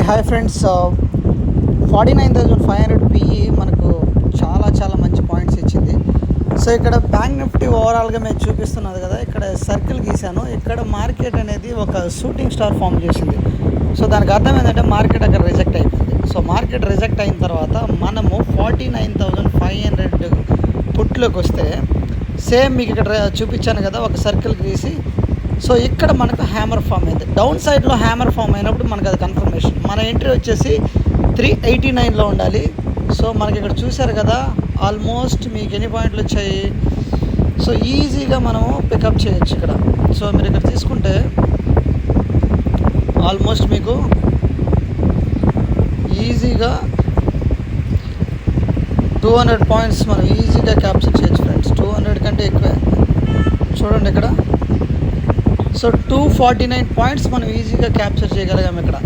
Hi friends, 49,500 PE మనకు చాలా మంచి పాయింట్స్ ఇచ్చింది. సో ఇక్కడ బ్యాంక్ నిఫ్టీ ఓవరాల్గా మేము చూపిస్తున్నది కదా, ఇక్కడ సర్కిల్ గీసాను. ఇక్కడ మార్కెట్ అనేది ఒక షూటింగ్ స్టార్ ఫామ్ చేసింది. సో దానికి అర్థం ఏంటంటే మార్కెట్ అక్కడ రిజెక్ట్ అయిపోయింది. సో మార్కెట్ రిజెక్ట్ అయిన తర్వాత మనము 49,500 పుట్లోకి వస్తే సేమ్ మీకు ఇక్కడ చూపించాను కదా, ఒక సర్కిల్ గీసి సో ఇక్కడ మనకు హ్యామర్ ఫామ్ అయింది. డౌన్ సైడ్లో హ్యామర్ ఫామ్ అయినప్పుడు మనకు అది కన్ఫర్మేషన్. మన ఎంట్రీ వచ్చేసి 389లో ఉండాలి. సో మనకి ఇక్కడ చూశారు కదా, ఆల్మోస్ట్ మీకు ఎన్ని పాయింట్లు వచ్చాయి. సో ఈజీగా మనము పికప్ చేయొచ్చు ఇక్కడ. సో మీరు ఇక్కడ తీసుకుంటే ఆల్మోస్ట్ మీకు ఈజీగా 200 పాయింట్స్ మనం ఈజీగా క్యాప్చర్ చేయొచ్చు ఫ్రెండ్స్. 200 కంటే ఎక్కువే చూడండి ఇక్కడ. సో 249 పాయింట్స్ మనం ఈజీగా క్యాప్చర్ చేయగలిగాం ఇక్కడ.